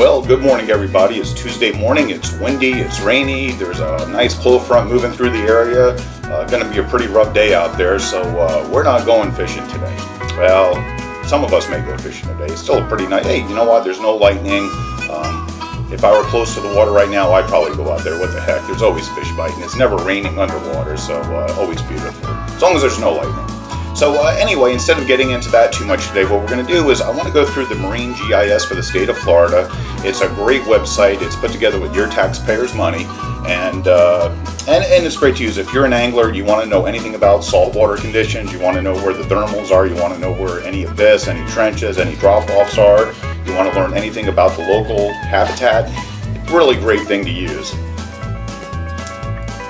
Well, good morning everybody. It's Tuesday morning, it's windy, it's rainy, there's a nice cold front moving through the area. Going to be a pretty rough day out there, so we're not going fishing today. Well, some of us may go fishing today. It's still a pretty nice, hey, you know what, there's no lightning. If I were close to the water right now, I'd probably go out there. What the heck, there's always fish biting. It's never raining underwater, so always beautiful, as long as there's no lightning. So anyway, instead of getting into that too much today, what we're going to do is I want to go through the Marine GIS for the state of Florida. It's a great website. It's put together with your taxpayers' money, and it's great to use. If you're an angler, you want to know anything about saltwater conditions, you want to know where the thermals are, you want to know where any abyss, any trenches, any drop-offs are, you want to learn anything about the local habitat, really great thing to use.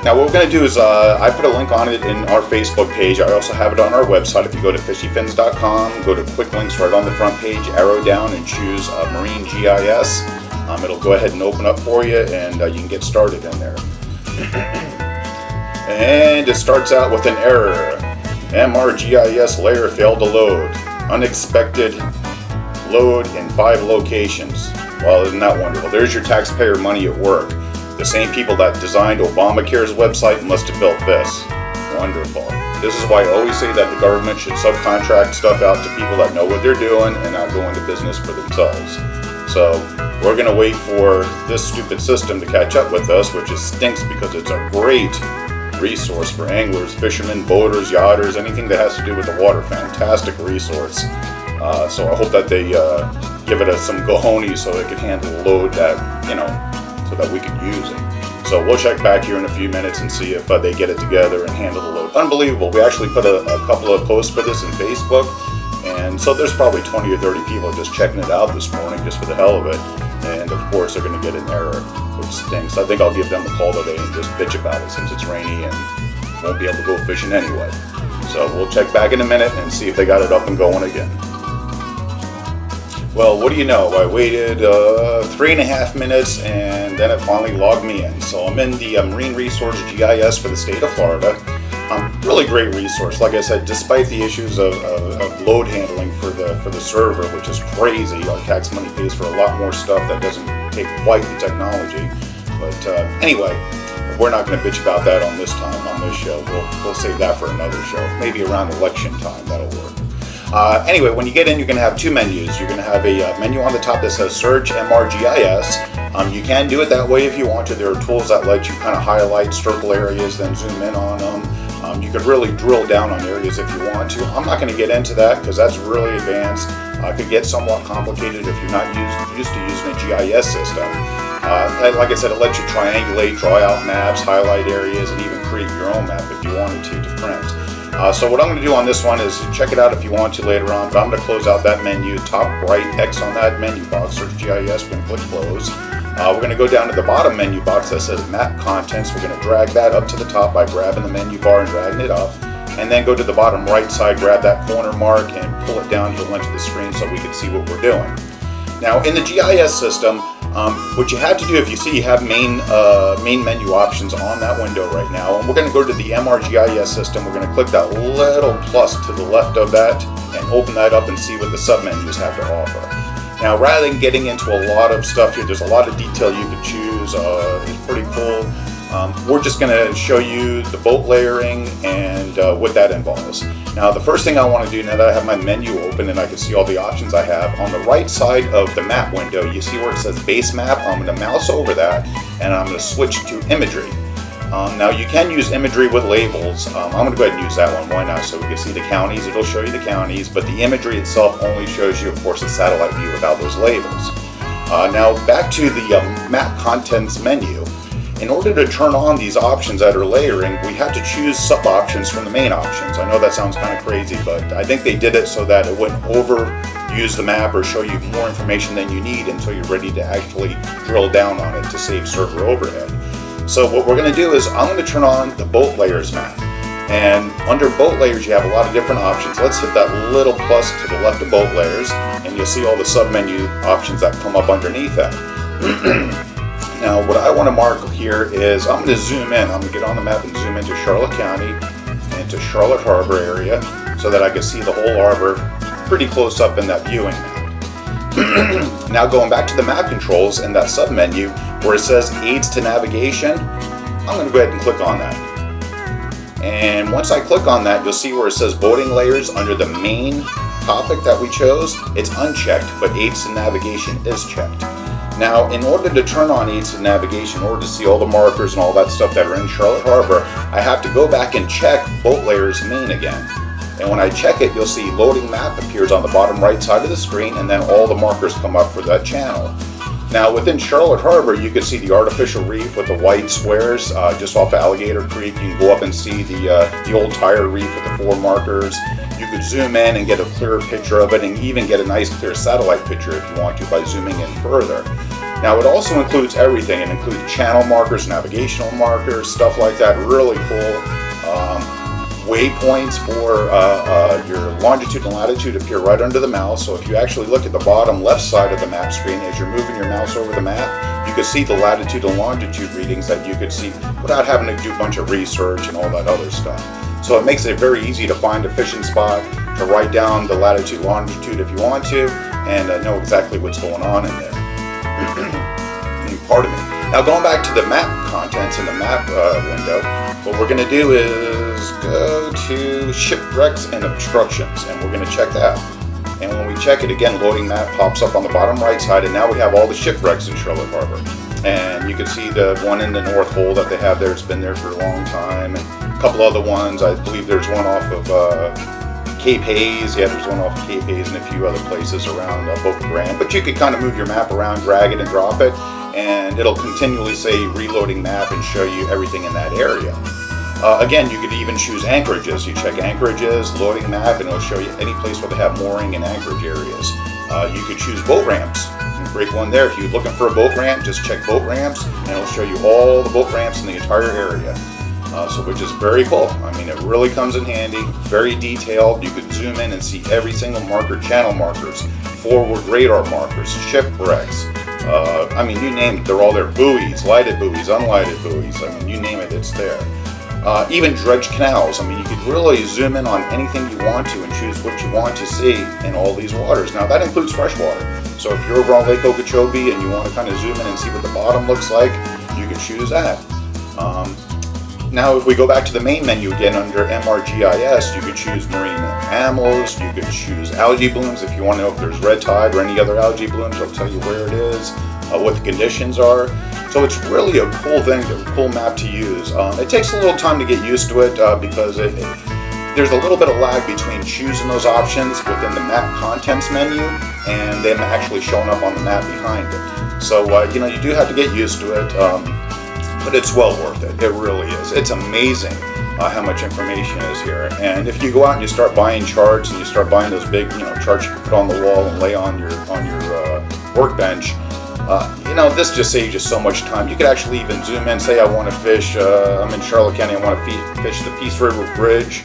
Now what we're going to do is I put a link on it in our Facebook page. I also have it on our website. If you go to fishyfins.com, go to quick links right on the front page, arrow down and choose Marine GIS. It'll go ahead and open up for you, and you can get started in there. And it starts out with an error. MRGIS layer failed to load. Unexpected load in 5 locations. Well, isn't that wonderful? There's your taxpayer money at work. The same people that designed Obamacare's website must have built this. Wonderful. This is why I always say that the government should subcontract stuff out to people that know what they're doing and not go into business for themselves. So we're going to wait for this stupid system to catch up with us, which stinks because it's a great resource for anglers, fishermen, boaters, yachters, anything that has to do with the water. Fantastic resource. So I hope that they give it some cojones so it can handle the load that, so that we can use it. So we'll check back here in a few minutes and see if they get it together and handle the load. Unbelievable. We actually put a couple of posts for this in Facebook, and so there's probably 20 or 30 people just checking it out this morning just for the hell of it. And of course they're going to get an error, which stinks. I think I'll give them a call today and just bitch about it since it's rainy and won't be able to go fishing anyway. So we'll check back in a minute and see if they got it up and going again. Well, what do you know? I waited 3.5 minutes and then it finally logged me in. So I'm in the Marine Resource GIS for the state of Florida. Really great resource. Like I said, despite the issues of load handling for the server, which is crazy, our tax money pays for a lot more stuff that doesn't take quite the technology. But anyway, we're not going to bitch about that on this time, on this show. We'll save that for another show. Maybe around election time, that'll work. Anyway, when you get in, you're going to have 2 menus. You're going to have a menu on the top that says Search MRGIS. You can do it that way if you want to. There are tools that let you kind of highlight, circle areas, then zoom in on them. You could really drill down on areas if you want to. I'm not going to get into that because that's really advanced. It could get somewhat complicated if you're not used to using a GIS system. Like I said, it lets you triangulate, draw out maps, highlight areas, and even create your own map if you wanted to print. So what I'm going to do on this one is check it out if you want to later on, but I'm going to close out that menu, top right X on that menu box, Search GIS, we're going to click close. We're going to go down to the bottom menu box that says Map Contents. We're going to drag that up to the top by grabbing the menu bar and dragging it up, and then go to the bottom right side, grab that corner mark and pull it down to the length of the screen so we can see what we're doing. Now in the GIS system, what you have to do, if you see you have main menu options on that window right now, and we're going to go to the MRGIS system. We're going to click that little plus to the left of that and open that up and see what the submenus have to offer. Now rather than getting into a lot of stuff here, there's a lot of detail you can choose. It's pretty cool. We're just going to show you the boat layering and what that involves. Now the first thing I want to do, now that I have my menu open and I can see all the options I have, on the right side of the map window, you see where it says base map. I'm going to mouse over that and I'm going to switch to imagery. Now you can use imagery with labels. I'm going to go ahead and use that one. Why not? So we can see the counties. It'll show you the counties, but the imagery itself only shows you, of course, the satellite view without those labels. Now back to the map contents menu. In order to turn on these options that are layering, we have to choose sub-options from the main options. I know that sounds kind of crazy, but I think they did it so that it wouldn't overuse the map or show you more information than you need until you're ready to actually drill down on it to save server overhead. So what we're going to do is I'm going to turn on the boat layers map. And under boat layers, you have a lot of different options. Let's hit that little plus to the left of boat layers, and you'll see all the sub-menu options that come up underneath that. Now what I want to mark here is I'm going to zoom in. I'm going to get on the map and zoom into Charlotte County and to Charlotte Harbor area so that I can see the whole harbor pretty close up in that viewing map. Now going back to the map controls in that sub-menu where it says Aids to Navigation, I'm going to go ahead and click on that. And once I click on that, you'll see where it says Boating Layers under the main topic that we chose. It's unchecked, but Aids to Navigation is checked. Now, in order to turn on Aids to Navigation, in order to see all the markers and all that stuff that are in Charlotte Harbor, I have to go back and check Boat Layers Main again. And when I check it, you'll see Loading Map appears on the bottom right side of the screen, and then all the markers come up for that channel. Now within Charlotte Harbor, you can see the artificial reef with the white squares just off of Alligator Creek. You can go up and see the old tire reef with the 4 markers. You could zoom in and get a clearer picture of it, and even get a nice clear satellite picture if you want to by zooming in further. Now it also includes everything. It includes channel markers, navigational markers, stuff like that. Really cool. Waypoints for your longitude and latitude appear right under the mouse. So if you actually look at the bottom left side of the map screen as you're moving your mouse over the map, you can see the latitude and longitude readings that you could see without having to do a bunch of research and all that other stuff. So it makes it very easy to find a fishing spot, to write down the latitude, longitude if you want to, and know exactly what's going on in there. Pardon me. Now going back to the map contents in the map window, what we're going to do is go to Shipwrecks and Obstructions, and we're going to check that. And when we check it again, Loading Map pops up on the bottom right side, and now we have all the shipwrecks in Charlotte Harbor. And you can see the one in the North Hole that they have there. It's been there for a long time, and a couple other ones. I believe there's one off of Cape Hayes. Yeah, there's one off of Cape Hayes and a few other places around Boca Grande. But you could kind of move your map around, drag it and drop it, and it'll continually say Reloading Map and show you everything in that area. Again, you could even choose anchorages. You check anchorages, Loading Map, and it'll show you any place where they have mooring and anchorage areas. You could choose boat ramps. Great one there. If you're looking for a boat ramp, just check boat ramps, and it'll show you all the boat ramps in the entire area. Which is very cool. I mean, it really comes in handy. Very detailed. You can zoom in and see every single marker, channel markers, forward radar markers, shipwrecks. I mean, you name it, they're all there. Buoys, lighted buoys, unlighted buoys. I mean, you name it, it's there. Even dredged canals. I mean, you could really zoom in on anything you want to and choose what you want to see in all these waters. Now, that includes freshwater. So if you're over on Lake Okeechobee and you want to kind of zoom in and see what the bottom looks like, you can choose that. Now, if we go back to the main menu again under MRGIS, you could choose marine mammals, you could choose algae blooms if you want to know if there's red tide or any other algae blooms. It'll tell you where it is, what the conditions are. So it's really a cool thing, a cool map to use. It takes a little time to get used to it because there's a little bit of lag between choosing those options within the map contents menu and them actually showing up on the map behind it. So, you do have to get used to it. But it's well worth it. It really is. It's amazing how much information is here. And if you go out and you start buying charts and you start buying those big, charts you can put on the wall and lay on your workbench, this just saves you so much time. You could actually even zoom in. Say I want to fish. I'm in Charlotte County. I want to fish the Peace River Bridge,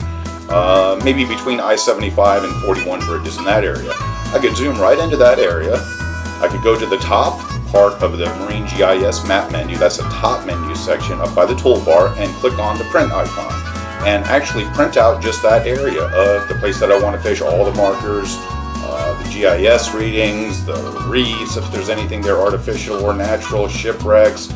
maybe between I-75 and 41 bridges in that area. I could zoom right into that area. I could go to the top part of the Marine GIS map menu, that's the top menu section up by the toolbar, and click on the print icon and actually print out just that area of the place that I want to fish, all the markers, the GIS readings, the reefs, if there's anything there artificial or natural, shipwrecks,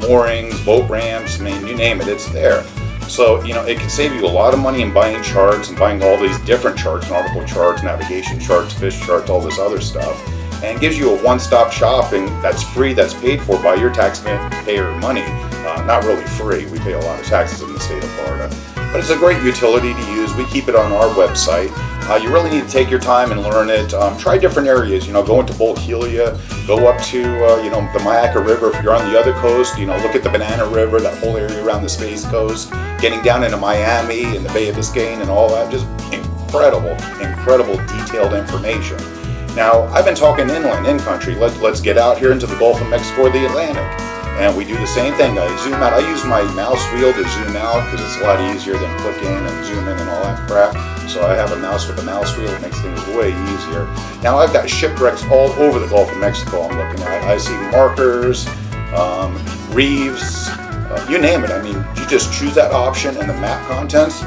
moorings, boat ramps, I mean, you name it, it's there. So, it can save you a lot of money in buying charts and buying all these different charts, nautical charts, navigation charts, fish charts, all this other stuff. And gives you a one-stop shopping that's free, that's paid for by your taxpayer money. Not really free, we pay a lot of taxes in the state of Florida. But it's a great utility to use. We keep it on our website. You really need to take your time and learn it. Try different areas, go into Bolt Helia, go up to the Mayaca River if you're on the other coast, look at the Banana River, that whole area around the Space Coast, getting down into Miami and the Bay of Biscayne and all that, just incredible detailed information. Now, I've been talking inland, in country. Let's get out here into the Gulf of Mexico or the Atlantic. And we do the same thing. I zoom out. I use my mouse wheel to zoom out because it's a lot easier than click in and zoom in and all that crap. So I have a mouse with a mouse wheel. It makes things way easier. Now, I've got shipwrecks all over the Gulf of Mexico I'm looking at. I see markers, reefs, you name it. I mean, you just choose that option in the map contents,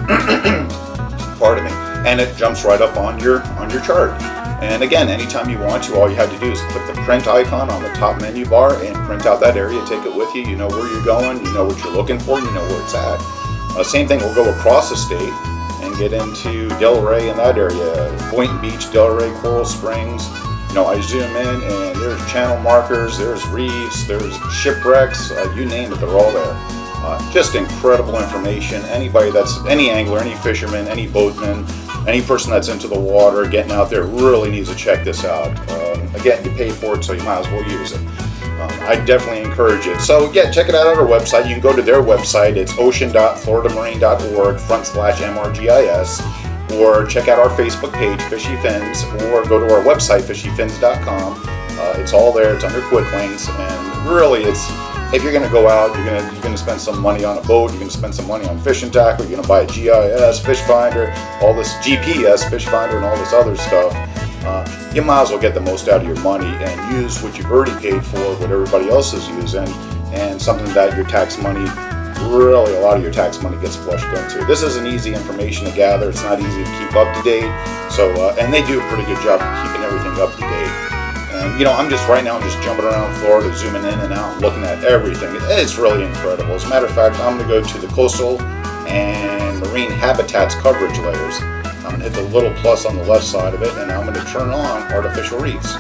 pardon me, and it jumps right up on your chart. And again, anytime you want to, all you have to do is click the print icon on the top menu bar and print out that area, take it with you. You know where you're going, you know what you're looking for, you know where it's at. Same thing, we'll go across the state and get into Delray in that area, Boynton Beach, Delray, Coral Springs. You know, I zoom in and there's channel markers, there's reefs, there's shipwrecks, you name it, they're all there. Just incredible information. Anybody that's, any angler, any fisherman, any boatman, any person that's into the water, getting out there, really needs to check this out. Again, you pay for it, so you might as well use it. I definitely encourage it. So yeah, check it out on our website. You can go to their website. It's ocean.floridamarine.org/MRGIS, or check out our Facebook page, Fishy Fins, or go to our website, fishyfins.com. It's all there. It's under quick links, and really, it's, if you're going to go out, you're going to spend some money on a boat, you're going to spend some money on fishing tackle, you're going to buy a GIS, fish finder, all this GPS, fish finder, and all this other stuff. You might as well get the most out of your money and use what you've already paid for, what everybody else is using, and something that your tax money, really a lot of your tax money gets flushed into. This isn't easy information to gather. It's not easy to keep up to date. So, and they do a pretty good job of keeping everything up to date. And you know, I'm just jumping around Florida, zooming in and out, looking at everything. It's really incredible. As a matter of fact, I'm going to go to the coastal and marine habitats coverage layers. I'm going to hit the little plus on the left side of it, and I'm going to turn on artificial reefs.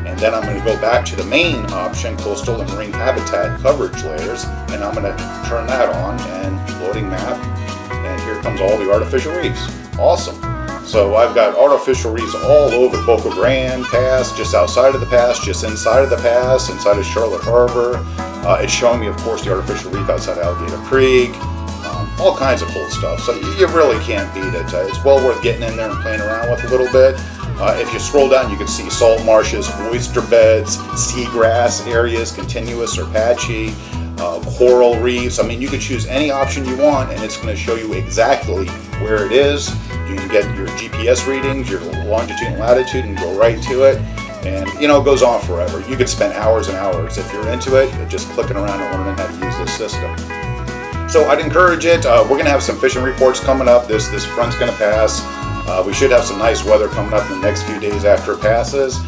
And then I'm going to go back to the main option, coastal and marine habitat coverage layers, and I'm going to turn that on and loading map, and here comes all the artificial reefs. Awesome. So I've got artificial reefs all over Boca Grande Pass, just outside of the pass, just inside of the pass, inside of Charlotte Harbor. It's showing me, of course, the artificial reef outside Alligator Creek. All kinds of cool stuff. So you really can't beat it. It's well worth getting in there and playing around with a little bit. If you scroll down, you can see salt marshes, oyster beds, seagrass areas, continuous or patchy, coral reefs. I mean, you can choose any option you want, and it's going to show you exactly where it is. You can get your GPS readings, your longitude and latitude, and go right to it. And you know, it goes on forever. You could spend hours and hours if you're into it, just clicking around and learning how to use this system. So I'd encourage it. We're going to have some fishing reports coming up. This front's going to pass. We should have some nice weather coming up in the next few days after it passes.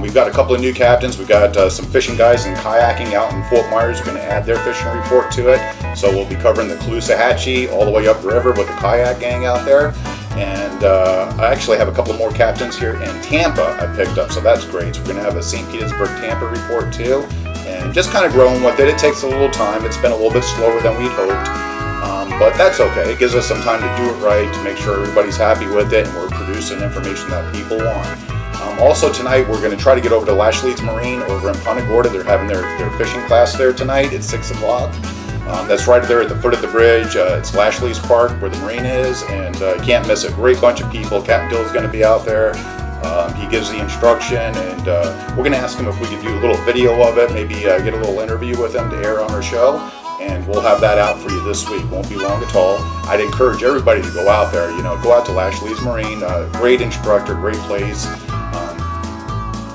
We've got a couple of new captains. We've got some fishing guys and kayaking out in Fort Myers. We're going to add their fishing report to it. So we'll be covering the Caloosahatchee all the way up the river with the kayak gang out there. And I actually have a couple more captains here in Tampa I picked up, so that's great. So we're going to have a St. Petersburg, Tampa report too. And just kind of growing with it. It takes a little time. It's been a little bit slower than we'd hoped. But that's okay. It gives us some time to do it right, to make sure everybody's happy with it, and we're producing information that people want. Also tonight, we're going to try to get over to Lashley's Marine over in Punta Gorda. They're having their fishing class there tonight at 6 o'clock. That's right there at the foot of the bridge. It's Lashley's Park where the Marine is, and you can't miss it. Great bunch of people. Captain Dill's going to be out there. He gives the instruction, and we're going to ask him if we could do a little video of it, maybe get a little interview with him to air on our show, and we'll have that out for you this week. Won't be long at all. I'd encourage everybody to go out there. You know, go out to Lashley's Marine. Great instructor, great place.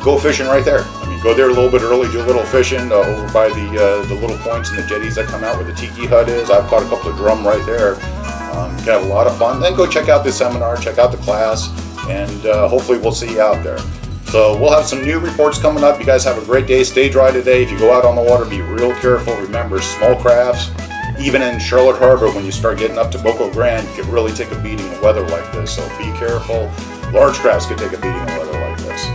Go fishing right there. I mean, go there a little bit early, do a little fishing over by the little points and the jetties that come out where the tiki hut is. I've caught a couple of drum right there. You can have a lot of fun. Then go check out the seminar, check out the class, and hopefully we'll see you out there. So we'll have some new reports coming up. You guys have a great day. Stay dry today. If you go out on the water, be real careful. Remember, small crafts, even in Charlotte Harbor, when you start getting up to Boca Grande, you can really take a beating in weather like this. So be careful. Large crafts can take a beating in weather like this.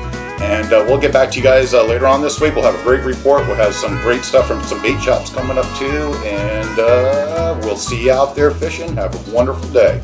And we'll get back to you guys later on this week. We'll have a great report. We'll have some great stuff from some bait shops coming up too. And we'll see you out there fishing. Have a wonderful day.